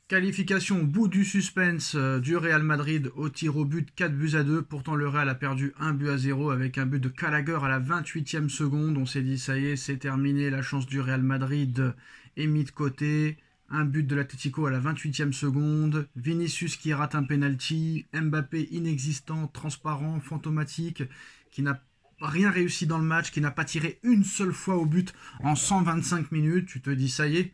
Qualification au bout du suspense du Real Madrid au tir au but 4-2. Pourtant le Real a perdu 1-0 avec un but de Gallagher à la 28e seconde. On s'est dit ça y est, c'est terminé, la chance du Real Madrid est mise de côté. Un but de l'Atlético à la 28e seconde. Vinicius qui rate un penalty. Mbappé inexistant, transparent, fantomatique, qui n'a rien réussi dans le match, qui n'a pas tiré une seule fois au but en 125 minutes. Tu te dis ça y est,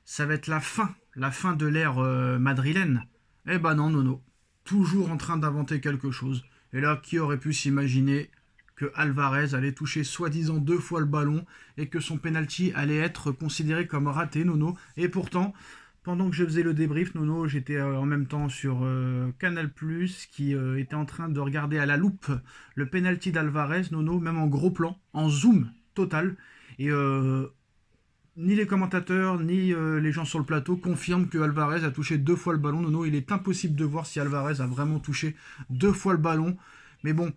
ça va être la fin de l'ère madrilène. Eh ben non, Nono. Toujours en train d'inventer quelque chose. Et là, qui aurait pu s'imaginer que Alvarez allait toucher soi-disant 2 fois le ballon et que son penalty allait être considéré comme raté, Nono. Et pourtant, pendant que je faisais le débrief, Nono, j'étais en même temps sur Canal+, qui était en train de regarder à la loupe le penalty d'Alvarez, Nono, même en gros plan, en zoom total. Et ni les commentateurs, ni les gens sur le plateau confirment que Alvarez a touché 2 fois le ballon. Nono, il est impossible de voir si Alvarez a vraiment touché 2 fois le ballon. Mais bon,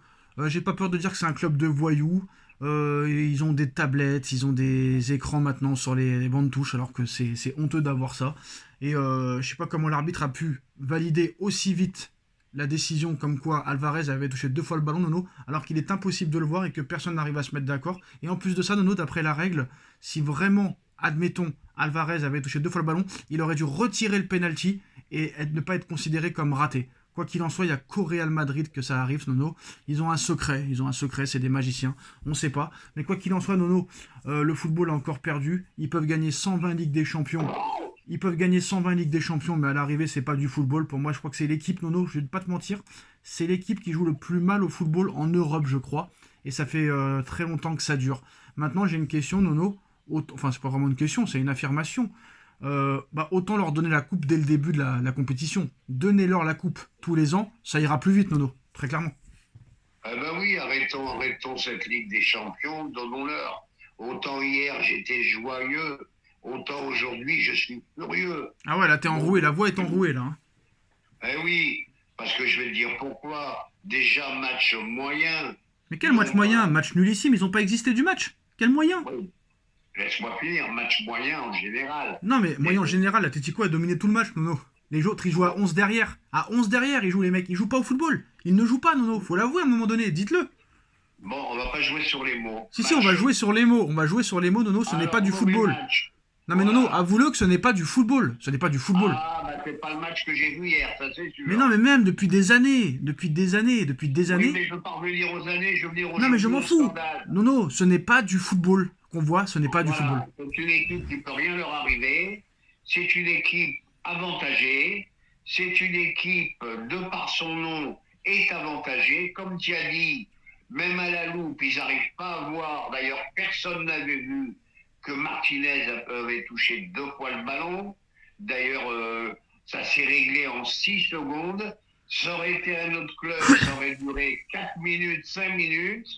j'ai pas peur de dire que c'est un club de voyous. Ils ont des tablettes, ils ont des écrans maintenant sur les bancs de touche, alors que c'est honteux d'avoir ça. Et je sais pas comment l'arbitre a pu valider aussi vite la décision comme quoi Alvarez avait touché 2 fois le ballon, Nono, alors qu'il est impossible de le voir et que personne n'arrive à se mettre d'accord. Et en plus de ça, Nono, d'après la règle, si vraiment, admettons, Alvarez avait touché 2 fois le ballon, il aurait dû retirer le penalty et ne pas être considéré comme raté. Quoi qu'il en soit, il n'y a qu'au Real Madrid que ça arrive, Nono. Ils ont un secret, c'est des magiciens, on ne sait pas. Mais quoi qu'il en soit, Nono, le football a encore perdu. Ils peuvent gagner 120 Ligues des Champions. Ils peuvent gagner 120 Ligues des Champions, mais à l'arrivée, c'est pas du football. Pour moi, je crois que c'est l'équipe, Nono, je vais pas te mentir, c'est l'équipe qui joue le plus mal au football en Europe, je crois. Et ça fait très longtemps que ça dure. Maintenant, j'ai une question, Nono. Enfin, c'est pas vraiment une question, c'est une affirmation. Autant leur donner la coupe dès le début de la compétition. Donnez-leur la coupe tous les ans, ça ira plus vite, Nono, très clairement. Ah ben oui, arrêtons cette Ligue des Champions, donnons-leur. Autant hier j'étais joyeux, autant aujourd'hui je suis furieux. Ah ouais, là t'es Bon, enroué, la voix est enrouée là, hein. eh oui, parce que je vais te dire pourquoi. Déjà match moyen, Mais quel match donc moyen? Match nullissime, ils ont pas existé du match. Quel moyen? oui, laisse-moi finir, match moyen en général. Non mais Mais moyen en général, l'Atletico a dominé tout le match, Nono. Les autres, ils jouent à bon, 11 derrière. À 11 derrière, ils jouent les mecs. Ils jouent pas au football. Ils ne jouent pas, Nono. Faut l'avouer à un moment donné, dites-le. bon, on va pas jouer sur les mots. Si, on va Match. jouer sur les mots. On va jouer sur les mots, Nono. Ce n'est pas Alors du mauvais football. match. Non mais Nono, Voilà. avoue-le que ce n'est pas du football. Ce n'est pas du football. Ah, bah c'est pas le match que j'ai vu hier, ça c'est Mais non, sûr. mais même depuis des années. Depuis des années. Depuis des Oui, années. mais je veux pas revenir aux années, je veux venir Non mais je aujourd'hui m'en au fous. scandale. Nono, ce n'est pas du football qu'on voit. Ce n'est pas du football. Voilà, c'est une équipe qui ne peut rien leur arriver. C'est une équipe avantagée. C'est une équipe, de par son nom, est avantagée. Comme tu as dit, même à la loupe, ils n'arrivent pas à voir. D'ailleurs, personne n'avait vu que Martinez avait touché 2 fois le ballon. D'ailleurs, ça s'est réglé en 6 secondes. Ça aurait été un autre club, ça aurait duré 4 minutes, 5 minutes.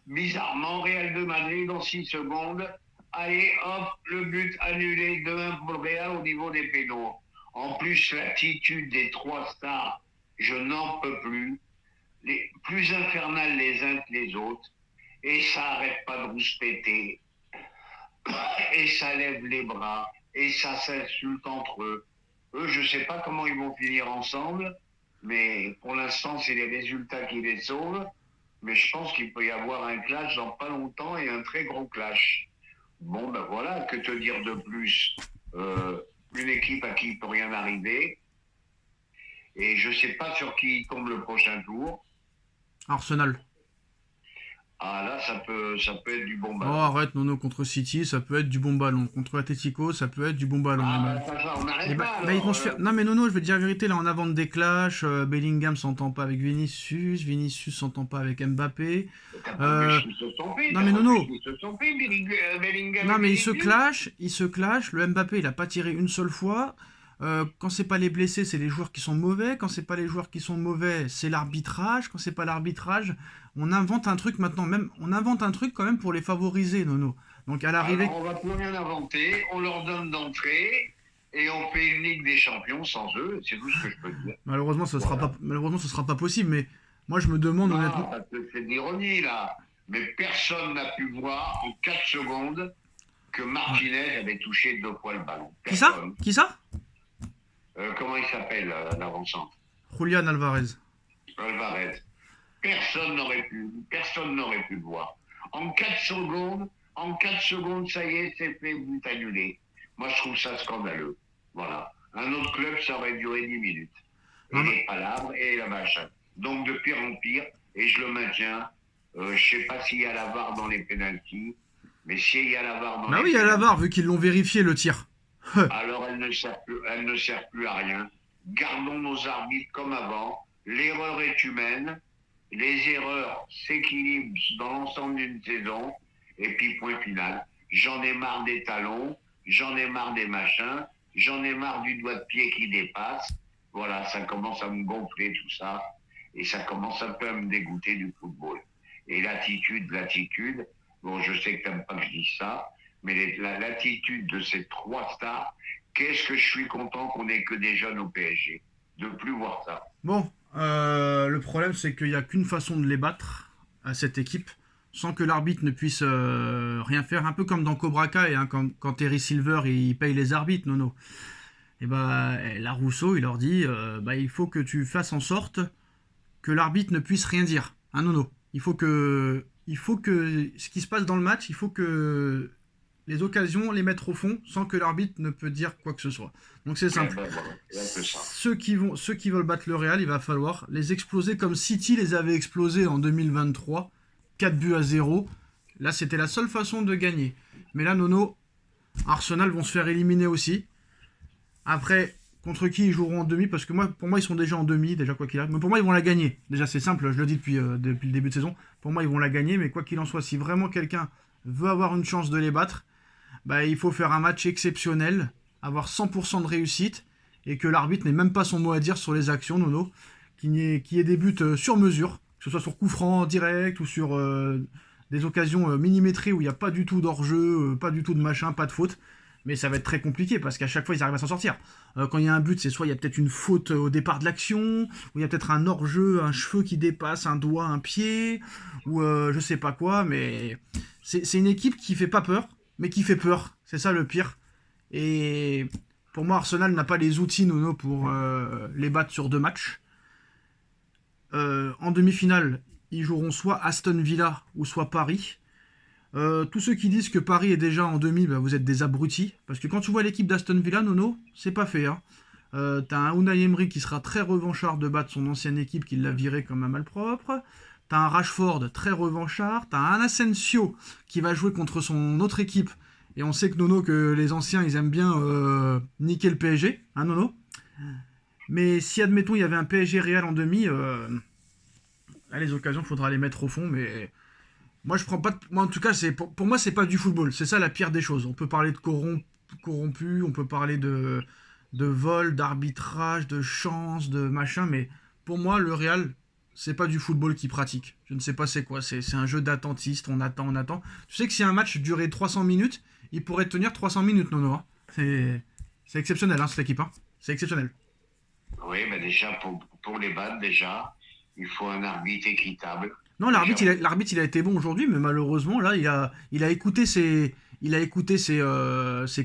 Bizarrement, Real de Madrid en 6 secondes. Allez, hop, le but annulé 2-1 pour le Real au niveau des pénaux. En plus, l'attitude des trois stars, je n'en peux plus. Les plus infernales les uns que les autres. Et ça arrête pas de rouspéter. Et ça lève les bras. Et ça s'insulte entre eux. Eux, je sais pas comment ils vont finir ensemble. Mais pour l'instant, c'est les résultats qui les sauvent. Mais je pense qu'il peut y avoir un clash dans pas longtemps et un très gros clash. Bon, ben voilà, que te dire de plus. Une équipe à qui il peut rien arriver. Et je sais pas sur qui tombe le prochain tour. Arsenal. Ah là, ça peut être du bon Oh, ballon. arrête, Nono, contre City, ça peut être du bon ballon. Contre Atletico, ça peut être du bon ballon. Ah ben ça, on Et n'arrête bah, pas ils vont alors. se faire. Non, mais Nono, je vais te dire la vérité, là, en avant des clashs, Bellingham s'entend pas avec Vinicius, Vinicius s'entend pas avec Mbappé. T'as pas vu Euh, ce qu'ils se sont fait, non, mais Nono, Bellingham non, et mais Vinicius. ils se clashent. Le Mbappé, il a pas tiré une seule fois. Quand c'est pas les blessés, c'est les joueurs qui sont mauvais. Quand c'est pas les joueurs qui sont mauvais, c'est l'arbitrage. Quand c'est pas l'arbitrage, on invente un truc maintenant. Même, on invente un truc quand même pour les favoriser, Nono. Donc à l'arrivée, Alors on va plus rien inventer, on leur donne d'entrée et on fait une Ligue des Champions sans eux, c'est tout ce que je peux dire. Voilà. malheureusement, ce sera pas possible. Mais moi, je me demande honnêtement. Non, c'est de l'ironie là. Mais personne n'a pu voir en 4 secondes que Ouais. Martinez avait touché 2 fois le ballon. Qui ça? Personne. Qui ça? Comment il s'appelle, l'avancement? Julian Alvarez. Alvarez. Personne n'aurait pu le voir. En 4 secondes, ça y est, c'est fait, but annulé. Moi, je trouve ça scandaleux. Voilà. Un autre club, ça aurait duré 10 minutes. Et Non, non. les palabres et la machin. Donc, de pire en pire, et je le maintiens, je sais pas s'il y a la VAR dans les pénaltys, mais s'il y a la VAR dans Bah les oui, il y a la pénaltys, VAR, vu qu'ils l'ont vérifié le tir. alors elle ne sert plus à rien. Gardons nos arbitres comme avant. L'erreur est humaine. Les erreurs s'équilibrent dans l'ensemble d'une saison. Et puis point final. J'en ai marre des talons. J'en ai marre des machins. J'en ai marre du doigt de pied qui dépasse. Voilà, ça commence à me gonfler tout ça. Et ça commence un peu à me dégoûter du football. Et l'attitude. Bon, je sais que t'aimes pas que je dise ça, mais l'attitude de ces 3 stars, qu'est-ce que je suis content qu'on ait que des jeunes au PSG. De plus voir ça. Bon, le problème c'est qu'il n'y a qu'une façon de les battre à cette équipe sans que l'arbitre ne puisse rien faire. Un peu comme dans Cobra Kai, hein, quand Terry Silver il paye les arbitres, Nono. Et bah, la Rousseau, il leur dit bah, il faut que tu fasses en sorte que l'arbitre ne puisse rien dire. Hein, Nono. Il faut que ce qui se passe dans le match, il faut que les occasions les mettre au fond sans que l'arbitre ne peut dire quoi que ce soit. Donc c'est Eh simple. ben voilà, c'est un peu ça. Ceux qui veulent battre le Real, il va falloir les exploser comme City les avait explosés en 2023, 4-0. Là, c'était la seule façon de gagner. Mais là, Nono, Arsenal vont se faire éliminer aussi. Après, contre qui ils joueront en demi? Parce que pour moi, ils sont déjà en demi, déjà quoi qu'il arrive. Mais pour moi, ils vont la gagner. Déjà, c'est simple, je le dis depuis le début de saison. Pour moi, ils vont la gagner. Mais quoi qu'il en soit, si vraiment quelqu'un veut avoir une chance de les battre, bah, il faut faire un match exceptionnel, avoir 100% de réussite, et que l'arbitre n'ait même pas son mot à dire sur les actions, Nono, qu'il y ait des buts sur mesure, que ce soit sur coup franc direct ou sur des occasions millimétrées où il n'y a pas du tout d'hors-jeu, pas du tout de machin, pas de faute. Mais ça va être très compliqué parce qu'à chaque fois ils arrivent à s'en sortir. Quand il y a un but, c'est soit il y a peut-être une faute au départ de l'action, ou il y a peut-être un hors-jeu, un cheveu qui dépasse, un doigt, un pied, ou je sais pas quoi, mais c'est une équipe qui fait pas peur, mais qui fait peur. C'est ça le pire. Et pour moi, Arsenal n'a pas les outils, Nono, pour les battre sur 2 matchs. En demi-finale, ils joueront soit Aston Villa ou soit Paris. Tous ceux qui disent que Paris est déjà en demi, bah, vous êtes des abrutis. Parce que quand tu vois l'équipe d'Aston Villa, Nono, c'est pas fait. Hein. T'as un Unai Emery qui sera très revanchard de battre son ancienne équipe qui l'a viré comme un malpropre. T'as un Rashford très revanchard. T'as un Asensio qui va jouer contre son autre équipe. Et on sait que Nono, que les anciens, ils aiment bien niquer le PSG. Hein, Nono? Mais si, admettons, il y avait un PSG Real en demi, là, les occasions, il faudra les mettre au fond. Mais moi, je prends pas. Moi, en tout cas, pour moi, c'est pas du football. C'est ça la pire des choses. On peut parler de corrompu, on peut parler de vol, d'arbitrage, de chance, de machin, mais pour moi, le Real, c'est pas du football qu'ils pratiquent. Je ne sais pas c'est quoi. C'est un jeu d'attentiste. On attend, on attend. Tu sais que si un match durait 300 minutes, il pourrait tenir 300 minutes, Nono. Hein. C'est exceptionnel, hein, cette équipe. Hein. C'est exceptionnel. Oui, mais déjà, pour les battre, déjà, il faut un arbitre équitable. Non, Déjà, l'arbitre, il a été bon aujourd'hui, mais malheureusement, là, il a écouté ses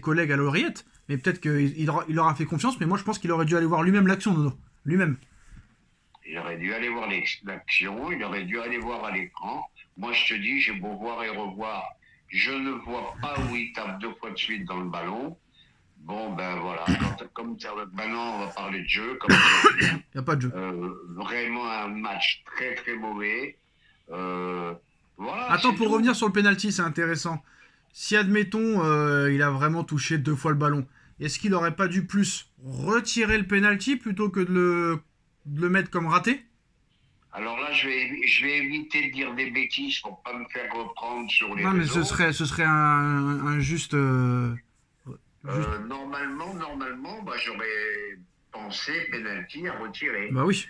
collègues à l'oreillette. Mais peut-être qu'il leur a fait confiance, mais moi, je pense qu'il aurait dû aller voir lui-même l'action, Nono. Lui-même. il aurait dû aller voir l'action, il aurait dû aller voir à l'écran. Moi, je te dis, j'ai beau voir et revoir, je ne vois pas où il tape 2 fois de suite dans le ballon. Bon, ben voilà. Maintenant, on va parler de jeu. Comme tu as dit, Il n'y a pas de jeu. vraiment un match très très mauvais. Euh, voilà, Attends, c'est pour tout. revenir sur le penalty, c'est intéressant. Si, admettons, il a vraiment touché 2 fois le ballon, est-ce qu'il aurait pas dû plus retirer le penalty plutôt que de le mettre comme raté? Alors là, je vais éviter de dire des bêtises pour pas me faire reprendre sur les Non, mais ce réseaux. serait, ce serait un juste, juste. Normalement, bah, j'aurais pensé penalty à retirer. Bah oui.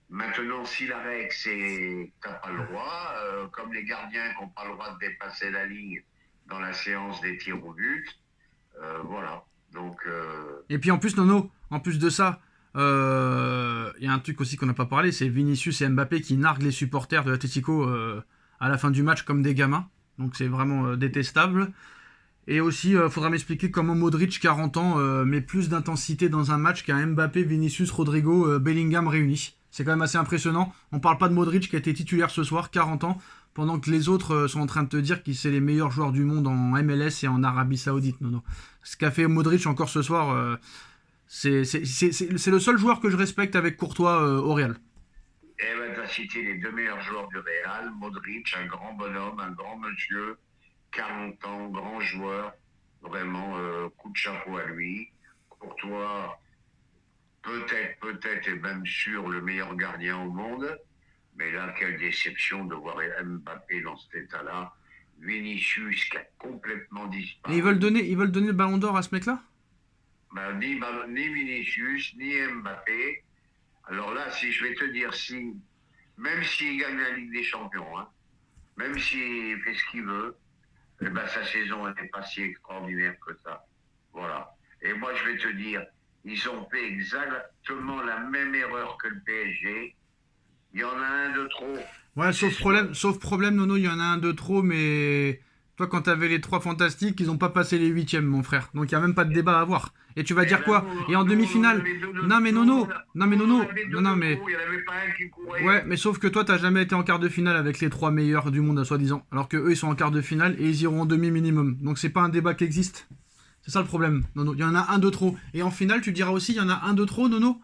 Maintenant, si la règle c'est t'as pas le droit, comme les gardiens qui n'ont pas le droit de dépasser la ligne dans la séance des tirs au but, voilà. Donc, Et puis en plus, Nono, en plus de ça, il y a un truc aussi qu'on n'a pas parlé, c'est Vinicius et Mbappé qui narguent les supporters de l'Atlético à la fin du match comme des gamins. Donc c'est vraiment détestable. Et aussi, faudra m'expliquer comment Modric, 40 ans, met plus d'intensité dans un match qu'un Mbappé, Vinicius, Rodrigo, Bellingham réunis. C'est quand même assez impressionnant. On parle pas de Modric qui a été titulaire ce soir, 40 ans, pendant que les autres sont en train de te dire qu'ils sont les meilleurs joueurs du monde en MLS et en Arabie Saoudite. Non. Ce qu'a fait Modric encore ce soir, c'est le seul joueur que je respecte avec Courtois au Real. Eh ben, tu as cité les deux meilleurs joueurs du Real. Modric, un grand bonhomme, un grand monsieur, 40 ans, grand joueur. Vraiment, coup de chapeau à lui. Courtois, peut-être, et même sûr, le meilleur gardien au monde. Mais là, quelle déception de voir Mbappé dans cet état-là. Vinicius qui a complètement disparu. Et ils veulent donner le ballon d'or à ce mec-là? Ni Vinicius, ni Mbappé. Alors là, si je vais te dire, même s'il gagne la Ligue des Champions, hein, même s'il fait ce qu'il veut, eh ben, sa saison n'est pas si extraordinaire que ça. Voilà. Et moi, je vais te dire, ils ont fait exactement la même erreur que le PSG. Il y en a un de trop. Ouais, sauf problème, Nono, il y en a un de trop, mais toi, quand t'avais les 3 fantastiques, ils ont pas passé les 8e, mon frère. Donc il y a même pas de débat à avoir. Et tu vas dire quoi? Et en demi-finale? Non mais Nono, non mais Nono, non mais... Il n'y en avait pas un qui courait. Ouais, mais sauf que toi, t'as jamais été en quart de finale avec les 3 meilleurs du monde, soi-disant. Alors que eux, ils sont en quart de finale et ils iront en demi minimum. Donc c'est pas un débat qui existe. C'est ça le problème, Nono. Il y en a un de trop. Et en finale, tu diras aussi, il y en a un de trop, Nono.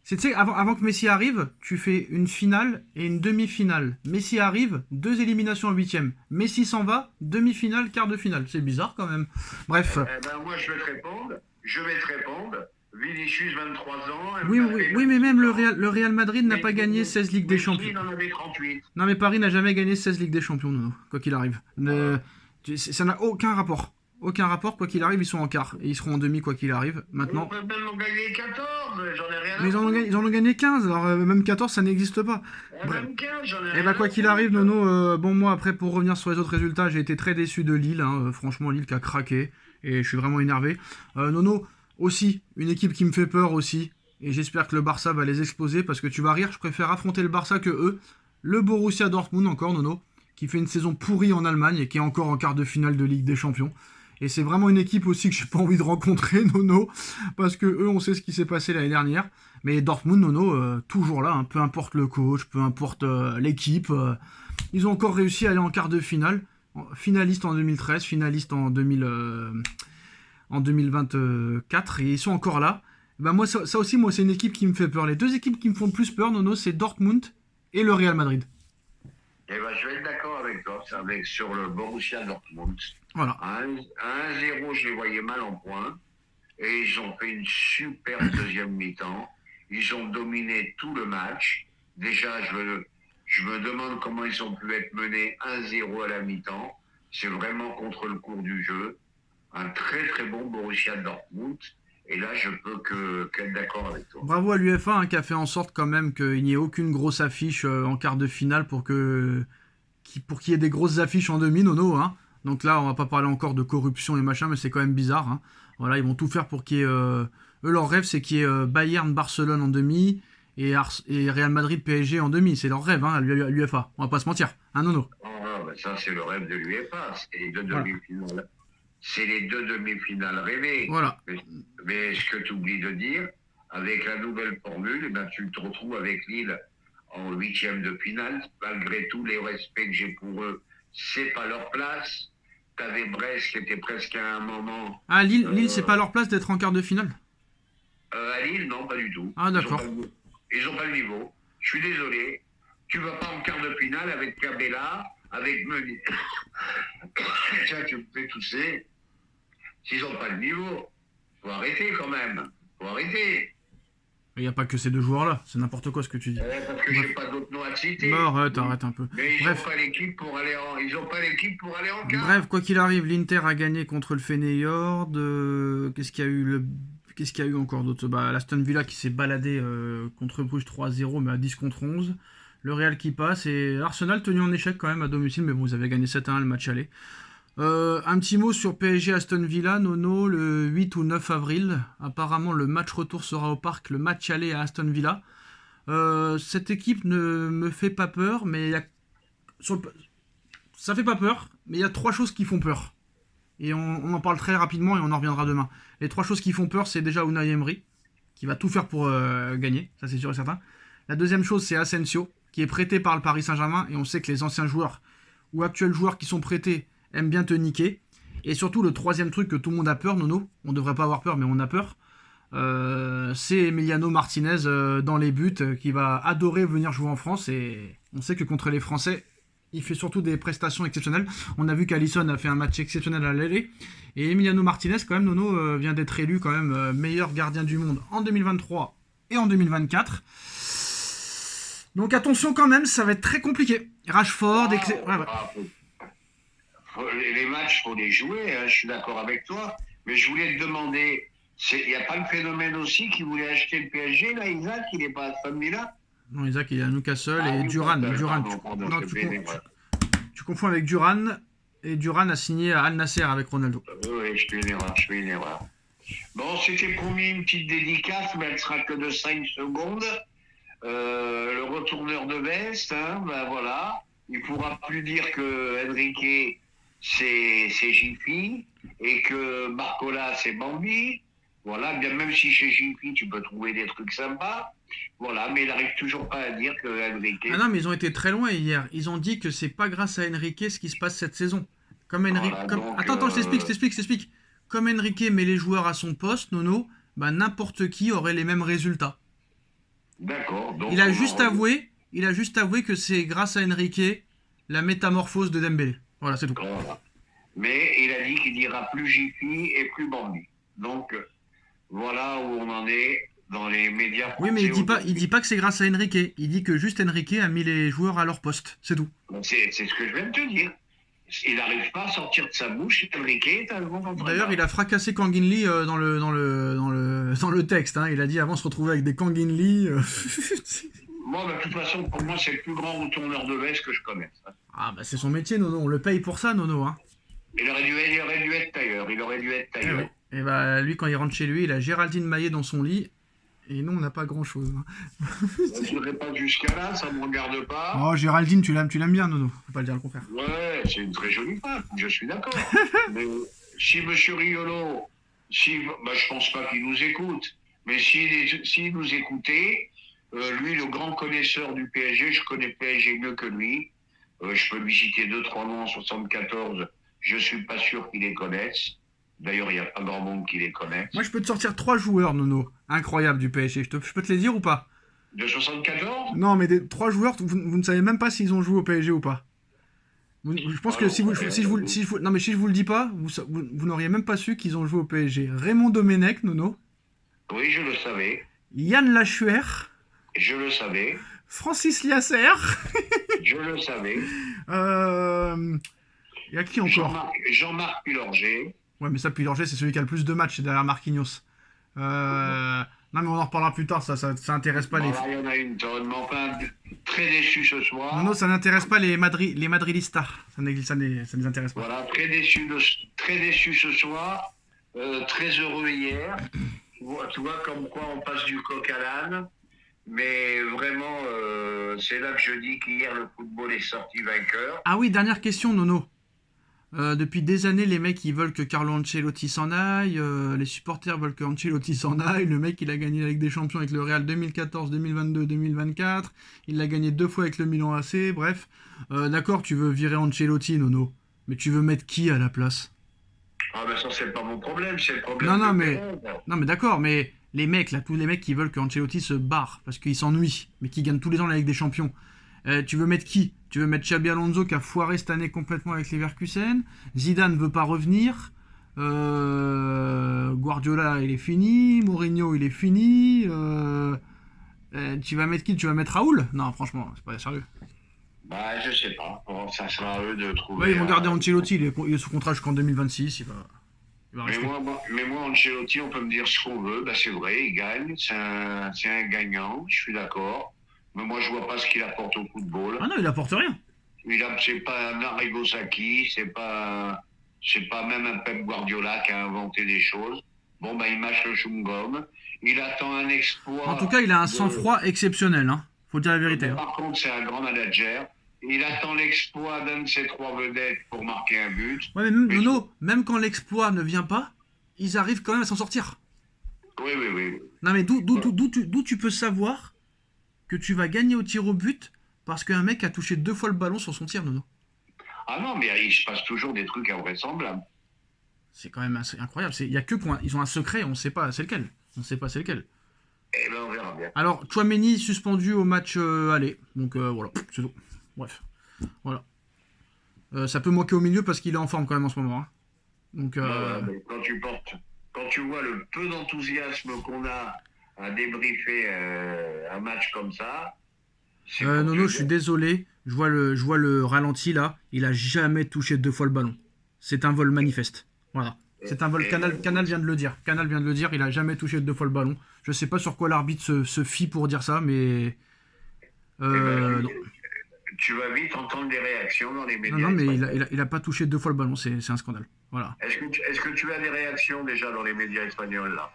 Tu sais, avant que Messi arrive, tu fais une finale et une demi-finale. Messi arrive, 2 éliminations en 8e. Messi s'en va, demi-finale, quart de finale. C'est bizarre quand même. Bref. Moi, je vais te répondre. Vinicius, 23 ans. Oui, mais même le Real Madrid n'a pas gagné 16 Ligues des Champions. Il en avait 38. Non, mais Paris n'a jamais gagné 16 Ligues des Champions, Nono, quoi qu'il arrive. Ça n'a aucun rapport. Aucun rapport, quoi qu'il arrive, ils sont en quart. Et ils seront en demi, quoi qu'il arrive. Maintenant. Ils peuvent même en gagner 14, j'en ai rien à Mais ils en ont gagné 15, alors même 14, ça n'existe pas. Même 15, j'en ai rien. Et bah, quoi qu'il arrive, Nono, bon, moi, après, pour revenir sur les autres résultats, j'ai été très déçu de Lille. Franchement, Lille qui a craqué. Et je suis vraiment énervé. Nono, aussi, une équipe qui me fait peur aussi. Et j'espère que le Barça va les exploser parce que tu vas rire, je préfère affronter le Barça que eux. Le Borussia Dortmund, encore, Nono, qui fait une saison pourrie en Allemagne et qui est encore en quart de finale de Ligue des Champions. Et c'est vraiment une équipe aussi que j'ai pas envie de rencontrer, Nono, parce que eux, on sait ce qui s'est passé l'année dernière. Mais Dortmund, Nono, toujours là, hein, peu importe le coach, peu importe l'équipe. Ils ont encore réussi à aller en quart de finale. Finaliste en 2013, finaliste en 2024, et ils sont encore là. Ben moi, ça aussi, moi, c'est une équipe qui me fait peur. Les 2 équipes qui me font le plus peur, Nono, c'est Dortmund et le Real Madrid. Eh ben, je vais être d'accord avec toi, sur le Borussia Dortmund. Voilà. À 1-0, je les voyais mal en point. Et ils ont fait une super deuxième mi-temps. Ils ont dominé tout le match. Déjà, je me demande comment ils ont pu être menés 1-0 à la mi-temps. C'est vraiment contre le cours du jeu. Un très très bon Borussia Dortmund. Et là, je peux qu'être d'accord avec toi. Bravo à l'UEFA qui a fait en sorte quand même qu'il n'y ait aucune grosse affiche en quart de finale pour qu'il y ait des grosses affiches en demi, Nono. Hein. Donc là, on va pas parler encore de corruption et machin, mais c'est quand même bizarre. Hein. Voilà, ils vont tout faire pour qu'il y ait... eux, leur rêve, c'est qu'il y ait Bayern-Barcelone en demi et Real Madrid-PSG en demi. C'est leur rêve, hein, l'UEFA. On va pas se mentir. Hein, Nono? Ben ça, c'est le rêve de l'UEFA. C'est les deux demi-finales. C'est les 2 demi-finales rêvées. Voilà. Mais ce que tu oublies de dire, avec la nouvelle formule, ben, tu te retrouves avec Lille en 8e de finale. Malgré tous les respects que j'ai pour eux, c'est pas leur place. T'avais Brest qui était presque à un moment. Ah, Lille, c'est pas leur place d'être en quart de finale? À Lille, non, pas du tout. Ah, d'accord. Ils ont pas le niveau. Je suis désolé. Tu vas pas en quart de finale avec Cabella, avec Meunier. Tiens, tu me fais tousser. S'ils n'ont pas le niveau, faut arrêter quand même. Faut arrêter. Il n'y a pas que ces 2 joueurs-là, c'est n'importe quoi ce que tu dis. Parce que j'ai pas d'autres noms à citer. Bon, arrête un peu. Mais ils n'ont pas l'équipe pour aller en quart. Bref, quoi qu'il arrive, l'Inter a gagné contre le Feyenoord. Qu'est-ce qu'il y a eu encore d'autre? L'Aston Villa qui s'est baladé contre Bruges 3-0, mais à 10 contre 11. Le Real qui passe et Arsenal tenu en échec quand même à domicile, mais bon, vous avez gagné 7-1 le match aller. Un petit mot sur PSG Aston Villa, Nono, le 8 ou 9 avril. Apparemment, le match retour sera au parc, le match aller à Aston Villa. Cette équipe ne me fait pas peur, mais ça fait pas peur, mais il y a 3 choses qui font peur. Et on en parle très rapidement et on en reviendra demain. Les 3 choses qui font peur, c'est déjà Unai Emery, qui va tout faire pour gagner, ça c'est sûr et certain. La deuxième chose, c'est Asensio, qui est prêté par le Paris Saint-Germain, et on sait que les anciens joueurs ou actuels joueurs qui sont prêtés aiment bien te niquer. Et surtout, le troisième truc que tout le monde a peur, Nono, on devrait pas avoir peur, mais on a peur, c'est Emiliano Martinez dans les buts, qui va adorer venir jouer en France, et on sait que contre les Français, il fait surtout des prestations exceptionnelles. On a vu qu'Alisson a fait un match exceptionnel à l'aller. Et Emiliano Martinez, quand même, Nono, vient d'être élu quand même meilleur gardien du monde en 2023 et en 2024. Donc attention quand même, ça va être très compliqué. Rashford, les matchs, faut les jouer, hein, je suis d'accord avec toi. Mais je voulais te demander, il n'y a pas le phénomène aussi qui voulait acheter le PSG, là, Isaac, il n'est pas à Aston Villa? Non, Isaac, il est à Newcastle et Duran. Tu confonds avec Duran. Et Duran a signé à Al Nasser avec Ronaldo. Oui, je fais une erreur. Bon, c'était promis une petite dédicace, mais elle sera que de 5 secondes. Le retourneur de veste, hein, ben voilà. Il ne pourra plus dire que Enrique, c'est Jiffy, et que Barcola, c'est Bambi. Voilà, bien même si chez Jiffy, tu peux trouver des trucs sympas. Voilà, mais il n'arrive toujours pas à dire que Enrique... Ah non, mais ils ont été très loin hier. Ils ont dit que c'est pas grâce à Enrique ce qui se passe cette saison. Comme Enrique... Voilà, comme... donc, Attends, je t'explique. Comme Enrique met les joueurs à son poste, Nono, bah n'importe qui aurait les mêmes résultats. D'accord. Donc il a juste avoué que c'est grâce à Enrique la métamorphose de Dembélé. Voilà, c'est tout. Voilà. Mais il a dit qu'il dira plus Jiffy et plus Bambi. Donc, voilà où on en est dans les médias français. Oui, mais il dit pas que c'est grâce à Enrique. Il dit que juste Enrique a mis les joueurs à leur poste. C'est tout. C'est ce que je viens de te dire. Il n'arrive pas à sortir de sa bouche. Enrique est un bon entraîneur. D'ailleurs, il a fracassé Kanginli dans le texte. Hein. Il a dit avant se retrouver avec des Kanginli. Moi, de toute façon, pour moi, c'est le plus grand retourneur de veste que je connaisse. Ah, bah c'est son métier, Nono. On le paye pour ça, Nono. Hein. Il aurait dû être tailleur. Et bah, lui, quand il rentre chez lui, il a Géraldine Maillet dans son lit. Et nous, on n'a pas grand-chose. Hein. Je n'irai pas jusqu'à là, ça ne me regarde pas. Oh, Géraldine, tu l'aimes bien, Nono. Faut pas le dire le contraire. Ouais, c'est une très jolie femme, je suis d'accord. Mais si M. Riolo, je pense pas qu'il nous écoute, mais s'il nous écoutait, lui, le grand connaisseur du PSG, je connais PSG mieux que lui. Je peux lui citer 2-3 noms en 74, je suis pas sûr qu'il les connaisse. D'ailleurs, il n'y a pas grand monde qui les connaisse. Moi, je peux te sortir 3 joueurs, Nono, incroyables du PSG. Je peux te les dire ou pas? De 74? Non, mais 3 joueurs, vous ne savez même pas s'ils ont joué au PSG ou pas. Je pense que si je vous le dis pas, vous n'auriez même pas su qu'ils ont joué au PSG. Raymond Domenech, Nono. Oui, je le savais. Yann Lachuer. Je le savais. Francis Liasser. Je le savais. Il y a qui encore? Jean-Marc Pulorger. Ouais, mais ça, Pulorger, c'est celui qui a le plus de matchs, c'est derrière Marquinhos. Non, mais on en reparlera plus tard, ça intéresse pas les... Il y en a une tonne, mais enfin, très déçu ce soir. Non, ça n'intéresse pas les Madridistas. Ça les intéresse pas. Voilà, très déçu ce soir. Très heureux hier. Tu vois comme quoi on passe du coq à l'âne. Mais vraiment, c'est là que je dis qu'hier, le football est sorti vainqueur. Ah oui, dernière question, Nono. Depuis des années, les mecs ils veulent que Carlo Ancelotti s'en aille, les supporters veulent que Ancelotti s'en aille, le mec il a gagné la Ligue des Champions avec le Real 2014, 2022, 2024, il l'a gagné 2 fois avec le Milan AC, bref. D'accord, tu veux virer Ancelotti, Nono, mais tu veux mettre qui à la place? Ah ben ça c'est pas mon problème, c'est le problème non mais d'accord, mais les mecs là, tous les mecs qui veulent que Ancelotti se barre parce qu'il s'ennuie, mais qui gagne tous les ans la Ligue des Champions. Tu veux mettre qui? Tu veux mettre Xabi Alonso qui a foiré cette année complètement avec Leverkusen. Zidane veut pas revenir. Guardiola il est fini. Mourinho il est fini. Tu vas mettre qui? Tu vas mettre Raoul? Non, franchement, c'est pas sérieux. Bah, je sais pas. Bon, ça sera à eux de trouver. Ouais, ils vont garder Ancelotti. Il est sous contrat jusqu'en 2026. Il va rester. Mais moi, Ancelotti, on peut me dire ce qu'on veut. Bah, c'est vrai, il gagne. C'est un gagnant. Je suis d'accord. Mais moi, je vois pas ce qu'il apporte au football. Ah non, il apporte rien. C'est pas un Arrigo Sacchi, c'est pas même un Pep Guardiola qui a inventé des choses. Bon, bah, il mâche le chewing-gum. Il attend un exploit. En tout cas, il a un sang-froid exceptionnel. Hein. Faut dire la vérité. Par contre, c'est un grand manager. Il attend l'exploit d'un de ses trois vedettes pour marquer un but. Ouais, mais même, Mais Nono, même quand l'exploit ne vient pas, ils arrivent quand même à s'en sortir. oui, oui, oui. Non, mais d'où tu peux savoir que tu vas gagner au tir au but parce qu'un mec a touché 2 fois le ballon sur son tir, Nono? Ah non, mais il se passe toujours des trucs invraisemblables. C'est quand même incroyable. Il y a que ils ont un secret, on ne sait pas c'est lequel. On ne sait pas c'est lequel. Eh ben, on verra bien. Alors, Tchouaméni suspendu au match aller. Donc voilà, c'est tout. Bref, voilà. Ça peut manquer au milieu parce qu'il est en forme quand même en ce moment, hein. Donc, Voilà, mais quand tu vois le peu d'enthousiasme qu'on a à débriefer un match comme ça, c'est pour Nono, te je suis dire. désolé. Je vois le ralenti là. Il a jamais touché 2 fois le ballon. C'est un vol manifeste. Voilà. C'est un vol. Eh ben, Canal vient de le dire. Canal vient de le dire. Il a jamais touché 2 fois le ballon. Je sais pas sur quoi l'arbitre se fie pour dire ça, mais eh ben, non. tu vas vite entendre des réactions dans les Non, médias non, mais espagnols. il a pas touché 2 fois le ballon. C'est un scandale. Voilà. Est-ce que tu as des réactions déjà dans les médias espagnols là?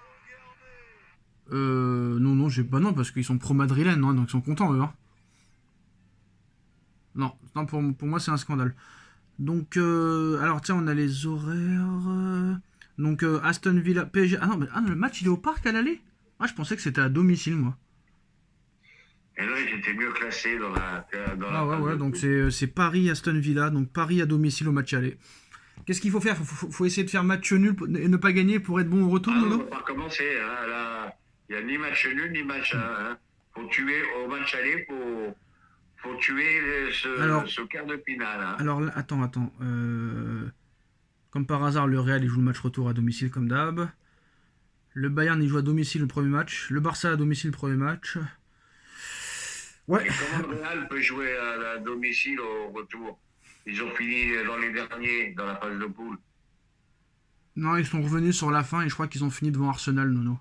Non, non, j'ai pas non parce qu'ils sont pro-madrilènes, hein, donc ils sont contents eux, hein. Non, non pour moi c'est un scandale. Donc, alors tiens, on a les horaires. Donc, Aston Villa, PSG. Ah non, le match il est au parc à l'aller. Ah, je pensais que c'était à domicile, moi. Et là, ils étaient mieux classés dans la Ah ouais, phase ouais, de donc poule. c'est Paris-Aston Villa, donc Paris à domicile au match aller. Qu'est-ce qu'il faut faire? Faut essayer de faire match nul et ne pas gagner pour être bon au retour, Ah, on Nono? va pas commencer. Hein, là, il n'y a ni match nul ni match hein. Faut tuer au match aller, faut tuer Alors, ce quart de finale. Hein. alors attends. Comme par hasard, le Real il joue le match retour à domicile comme d'hab. Le Bayern il joue à domicile le premier match. Le Barça à domicile le premier match. Ouais. Et comment le Real peut jouer à domicile au retour? Ils ont fini dans les derniers, dans la phase de poule. Non, ils sont revenus sur la fin et je crois qu'ils ont fini devant Arsenal, Nono.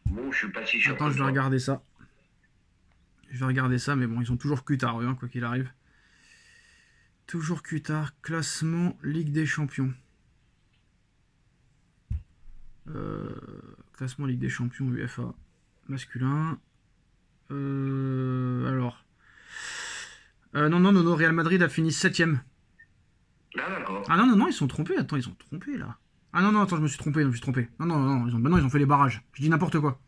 Bon, je suis pas si sûr Attends, que je vais toi. regarder ça. Je vais regarder ça, mais bon, ils sont toujours Qutard, eux, hein, quoi qu'il arrive. Toujours Qutard, classement Ligue des Champions. Euh, Classement Ligue des Champions UEFA masculin. Alors. Non, Real Madrid a fini 7ème. Là, d'accord. Ah non, ils sont trompés. Attends, ils sont trompés là. Ah non, attends, je me suis trompé. Non, ils ont fait les barrages. Je dis n'importe quoi.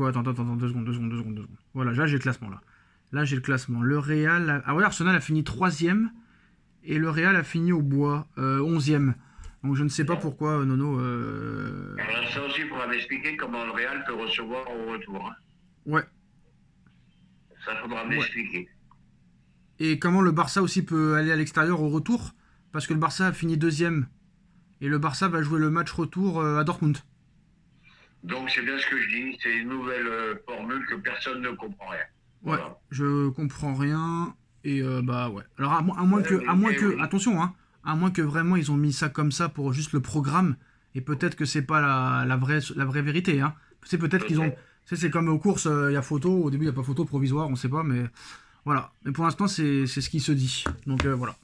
Attends, 2 secondes. Voilà, là j'ai le classement là. Là j'ai le classement. Le Real. Ah ouais, Arsenal a fini 3ème. Et le Real a fini au bois, 11ème. Donc je ne sais pas pourquoi, Nono. Alors ça aussi, il faudra m'expliquer comment le Real peut recevoir au retour. Hein. Ouais, Ça faudra ouais. m'expliquer. Et comment le Barça aussi peut aller à l'extérieur au retour. Parce que le Barça a fini 2ème. Et le Barça va jouer le match retour à Dortmund. Donc c'est bien ce que je dis, c'est une nouvelle formule que personne ne comprend rien. Ouais, Voilà. je comprends rien. Et bah ouais. Alors à moins Eh que, oui. attention, hein, à moins que vraiment ils ont mis ça comme ça pour juste le programme. Et peut-être que c'est pas la vraie vérité, hein. C'est peut-être qu'ils ont. Peut-être. C'est comme aux courses, il y a photo. Au début, il n'y a pas photo provisoire, on sait pas, mais voilà. Mais pour l'instant, c'est ce qui se dit. Donc voilà.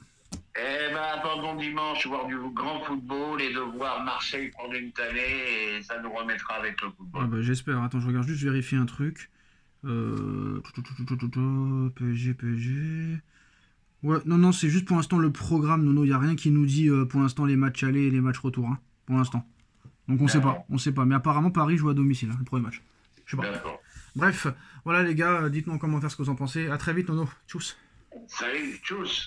Eh ben, attendons dimanche voir du grand football et de voir Marseille prendre une tannée et ça nous remettra avec le Ah football. bah, j'espère. Attends, je regarde juste vérifier un truc. PSG. Ouais, non, c'est juste pour l'instant le programme, Nono. Il n'y a rien qui nous dit pour l'instant les matchs aller et les matchs retour, hein, pour l'instant. Donc D'accord. on sait pas. Mais apparemment Paris joue à domicile, hein, le premier match. Je sais pas. D'accord. Bref, voilà les gars, dites-nous en commentaire ce que vous en pensez. À très vite, Nono. Tchuss. Salut, tchuss.